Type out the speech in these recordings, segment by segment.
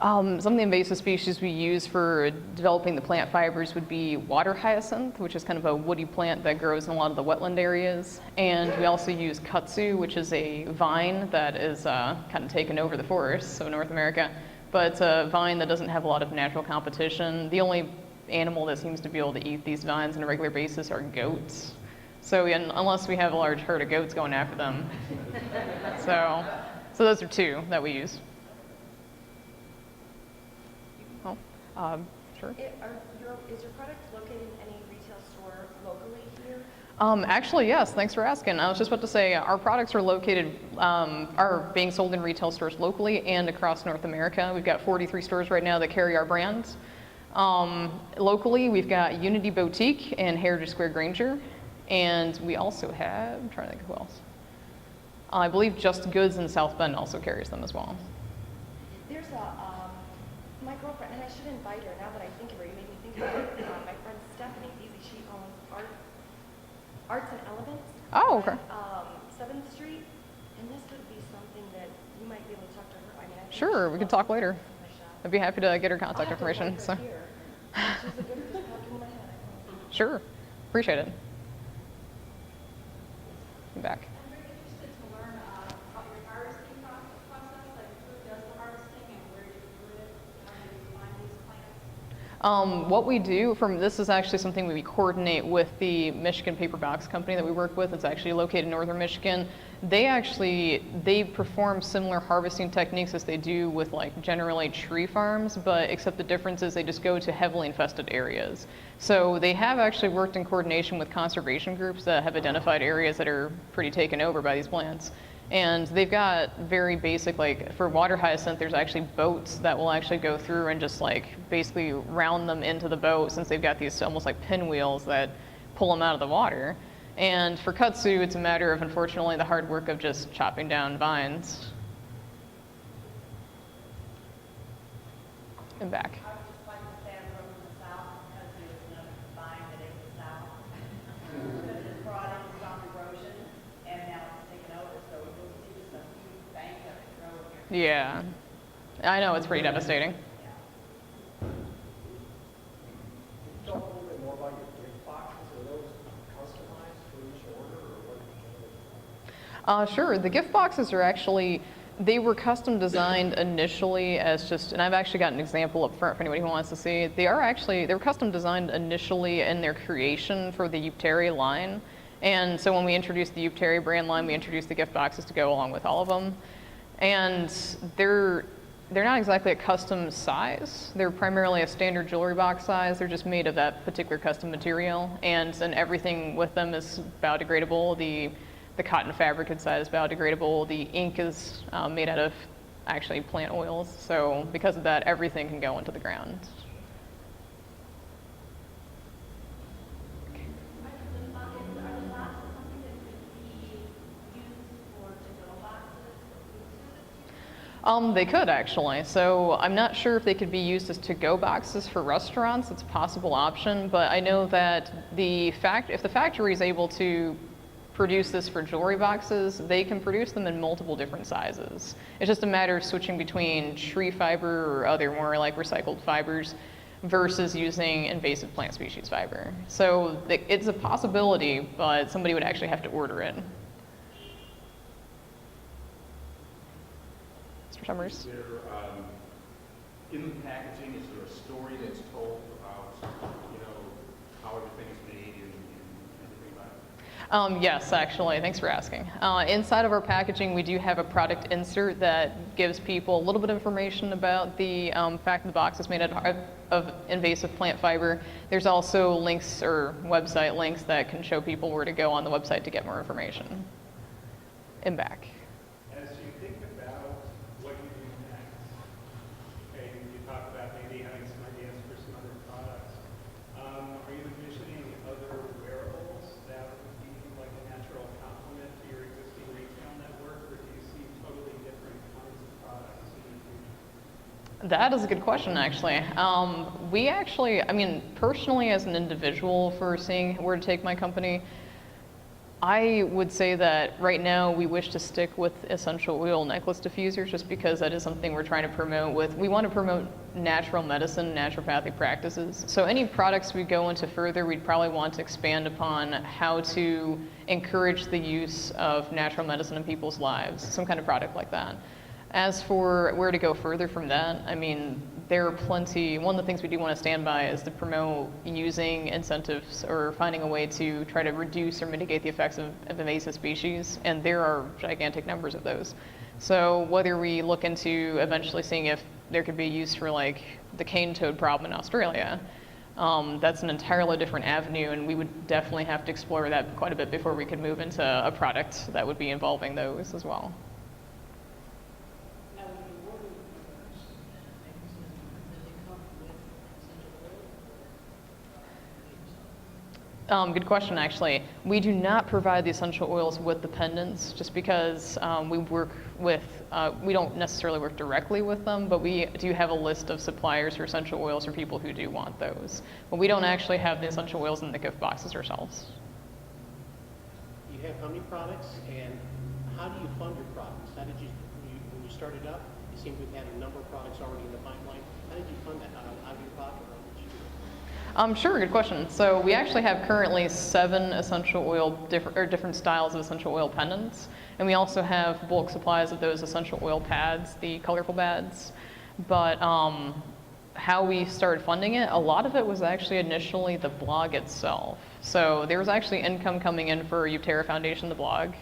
Some of the invasive species we use for developing the plant fibers would be water hyacinth, which is kind of a woody plant that grows in a lot of the wetland areas. And we also use kudzu, which is a vine that is kind of taken over the forests of North America. But it's a vine that doesn't have a lot of natural competition. The only animal that seems to be able to eat these vines on a regular basis are goats. So unless we have a large herd of goats going after them. So those are two that we use. Sure. Is your product located in any retail store locally here? Actually, yes. Thanks for asking. I was just about to say our products are located, are being sold in retail stores locally and across North America. We've got 43 stores right now that carry our brands. Locally, we've got Unity Boutique and Heritage Square Granger, and we also have, I'm trying to think of who else. I believe Just Goods in South Bend also carries them as well. There's my girlfriend, and I should invite her now that I think of her. You made me think of it. My friend Stephanie Easy, she owns Arts and Elements. Oh, okay. 7th Street, and this would be something that you might be able to talk to her. I mean, sure, we can talk later. I'd be happy to get her contact information. So. She's a good person talking in my head. Sure, appreciate it. I'm back. I'm very interested to learn about your harvesting process, like who does the harvesting and where do you do it, how do you find these plants? What we do this is actually something we coordinate with the Michigan paper box company that we work with. It's actually located in northern Michigan. They perform similar harvesting techniques as they do with like generally tree farms, but except the difference is they just go to heavily infested areas. So they have actually worked in coordination with conservation groups that have identified areas that are pretty taken over by these plants. And they've got very basic, like for water hyacinth, there's actually boats that will actually go through and just like basically round them into the boat, since they've got these almost like pinwheels that pull them out of the water. And for kudzu, it's a matter of, unfortunately, the hard work of just chopping down vines. And back. I would just like to say I'm from the south because there's no vine that ate the south. Because this product is on erosion and now it's taken over, so you'll see just a huge bank of it growing here. Yeah, I know, it's pretty devastating. Talk a little bit more about your gift boxes. Are those customized for each order, or what do you do? Sure, the gift boxes are actually, they were custom designed initially as just, and I've actually got an example up front for anybody who wants to see. They were custom designed initially in their creation for the Eupterra line. And so when we introduced the Eupterra brand line, we introduced the gift boxes to go along with all of them. And they're not exactly a custom size. They're primarily a standard jewelry box size. They're just made of that particular custom material, and everything with them is biodegradable. The cotton fabric inside is biodegradable. The ink is made out of actually plant oils. So because of that, everything can go into the ground. Are the boxes something that could be used for to-go boxes for food service? They could actually. So I'm not sure if they could be used as to-go boxes for restaurants. It's a possible option, but I know that if the factory is able to produce this for jewelry boxes, they can produce them in multiple different sizes. It's just a matter of switching between tree fiber or other more like recycled fibers versus using invasive plant species fiber. So it's a possibility, but somebody would actually have to order it. Mr. Summers? Is there, in the packaging, is there a story that's told about, how everything is made and everything about it? Yes, actually, thanks for asking. Inside of our packaging, we do have a product insert that gives people a little bit of information about the fact that the box is made out of invasive plant fiber. There's also links or website links that can show people where to go on the website to get more information. And back. As you think about what you do next, okay, you talk about maybe having some ideas for some other products. Are you envisioning other wearables that would be like a natural complement to your existing retail network, or do you see totally different kinds of products in the future? That is a good question, actually. We actually, personally as an individual, for seeing where to take my company, I would say that right now we wish to stick with essential oil necklace diffusers just because that is something we're trying to promote we want to promote natural medicine, naturopathic practices. So any products we go into further, we'd probably want to expand upon how to encourage the use of natural medicine in people's lives, some kind of product like that. As for where to go further from that, I mean, there are plenty, one of the things we do want to stand by is to promote using incentives or finding a way to try to reduce or mitigate the effects of invasive species, and there are gigantic numbers of those. So whether we look into eventually seeing if there could be use for like the cane toad problem in Australia, that's an entirely different avenue, and we would definitely have to explore that quite a bit before we could move into a product that would be involving those as well. Now, when you order things, does it come with essential oil? Good question, actually. We do not provide the essential oils with the pendants just because we work with, we don't necessarily work directly with them, but we do have a list of suppliers for essential oils for people who do want those. But we don't actually have the essential oils in the gift boxes ourselves. You have how many products, and how do you fund your products? How did when you started up, you seem to have had a number of products already in the pipeline. How did you fund that? How do you profit, or how did you do it? Sure, good question. So we actually have currently 7 essential oil, different styles of essential oil pendants. And we also have bulk supplies of those essential oil pads, the colorful pads. But how we started funding it, a lot of it was actually initially the blog itself. So there was actually income coming in for Eupterra Foundation, the blog,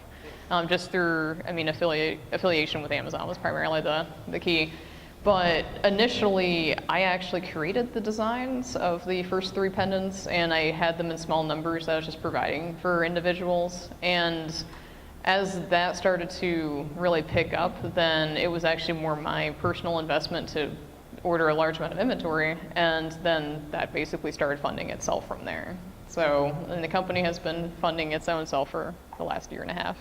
just through, I mean, affiliation with Amazon was primarily the key. But initially, I actually created the designs of the first 3 pendants, and I had them in small numbers that I was just providing for individuals. And as that started to really pick up, then it was actually more my personal investment to order a large amount of inventory, and then that basically started funding itself from there. So, and the company has been funding its own self for the last 1.5 years.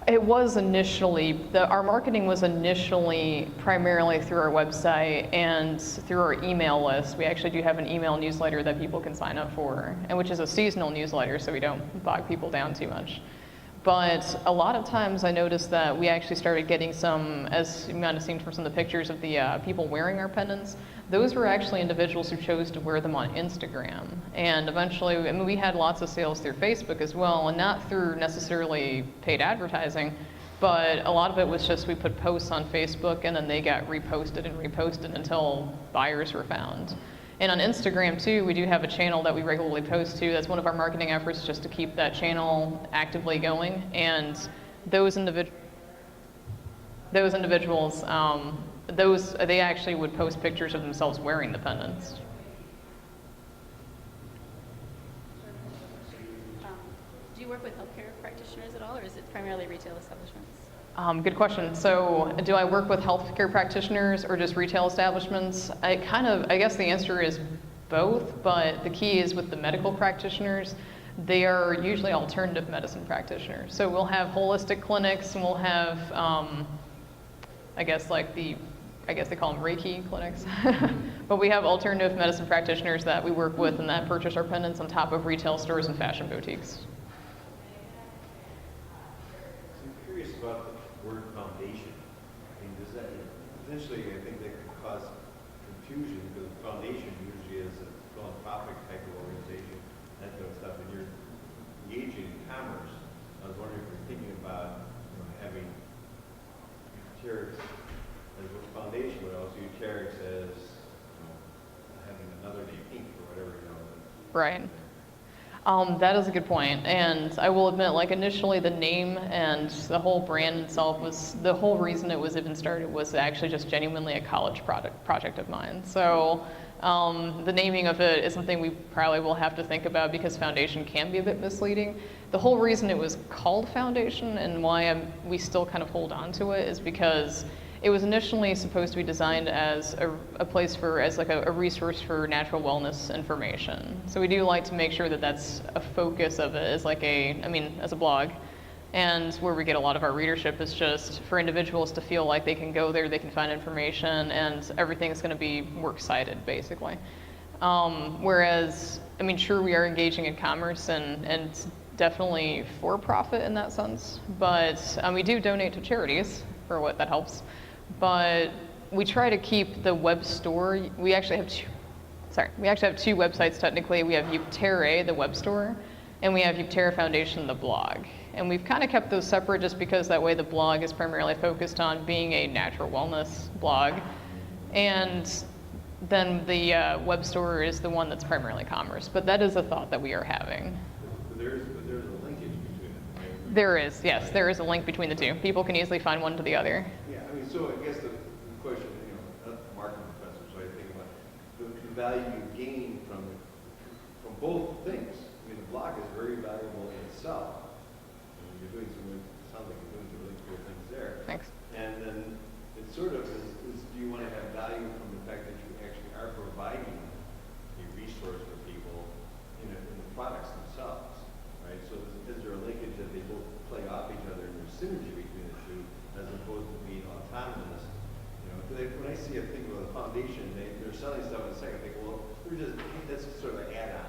It was initially, our marketing was initially primarily through our website and through our email list. We actually do have an email newsletter that people can sign up for, and which is a seasonal newsletter, so we don't bog people down too much. But a lot of times I noticed that we actually started getting some, as you might have seen from some of the pictures of the people wearing our pendants, those were actually individuals who chose to wear them on Instagram. And eventually, I mean, we had lots of sales through Facebook as well, and not through necessarily paid advertising, but a lot of it was just we put posts on Facebook and then they got reposted and reposted until buyers were found. And on Instagram too, we do have a channel that we regularly post to. That's one of our marketing efforts, just to keep that channel actively going. And those individuals, they actually would post pictures of themselves wearing the pendants. Do you work with healthcare practitioners at all, or is it primarily retail establishments? Good question. So do I work with healthcare practitioners or just retail establishments? I guess the answer is both, but the key is with the medical practitioners, they are usually alternative medicine practitioners. So we'll have holistic clinics, and we'll have, I guess they call them Reiki clinics. But we have alternative medicine practitioners that we work with and that purchase our pendants on top of retail stores and fashion boutiques. I'm curious about the word foundation. I mean, does that, potentially, I think that could cause confusion, because foundation usually is a philanthropic type of organization, that kind of stuff, and you're engaging in commerce. I was wondering if you're thinking about having Eupterra as a foundation, but also Eupterra as having another name, Inc. or whatever, Right. That is a good point, and I will admit, like initially the name and the whole brand itself was, the whole reason it was even started was actually just genuinely a college project of mine. So the naming of it is something we probably will have to think about, because foundation can be a bit misleading. The whole reason it was called foundation and why we still kind of hold on to it is because it was initially supposed to be designed as a place for, as like a resource for natural wellness information. So we do like to make sure that that's a focus of it, as like as a blog. And where we get a lot of our readership is just for individuals to feel like they can go there, they can find information, and everything's going to be works cited, basically. Whereas, I mean, sure, we are engaging in commerce and definitely for profit in that sense, but we do donate to charities for what that helps. But we try to keep the web store. We actually have two websites technically. We have Eupterra, the web store, and we have Eupterra Foundation, the blog. And we've kind of kept those separate just because that way the blog is primarily focused on being a natural wellness blog. And then the web store is the one that's primarily commerce. But that is a thought that we are having. But there's a linkage between it, right? There is, yes, there is a link between the two. People can easily find one to the other. Yeah, I mean, so I guess the question, not the marketing professor, so I think about the value you gain from both things. I mean, the blog is very valuable in itself. I mean, you're doing sounds like you're doing some really cool things there. Thanks. And then it sort of is do you want to have value from the fact that you actually are providing a resource for people in the products themselves, right? So is there a linkage that they both play off each other and there's synergy between the two as opposed to being autonomous? You know, when I see a thing with a foundation, they're selling stuff in a second, I think, well, that's sort of an add-on.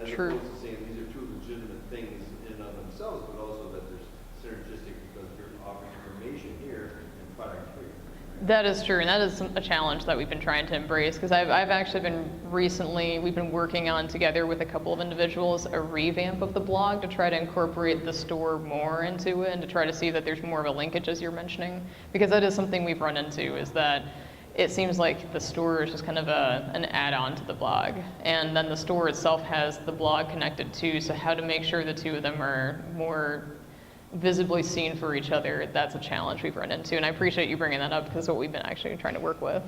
As True. opposed to saying these are two legitimate things in and of themselves, but also that there's synergistic because you're offering information here and product here. Right? That is true, and that is a challenge that we've been trying to embrace, because I've actually been we've been working on together with a couple of individuals a revamp of the blog to try to incorporate the store more into it and to try to see that there's more of a linkage, as you're mentioning, because that is something we've run into, is that it seems like the store is just kind of an add-on to the blog, and then the store itself has the blog connected too, so how to make sure the two of them are more visibly seen for each other, that's a challenge we've run into, and I appreciate you bringing that up because it's what we've been actually trying to work with.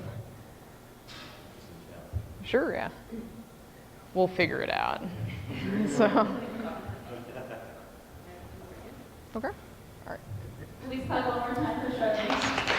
Sure, yeah. We'll figure it out. So, okay, all right. Please clap one more time for Charlene.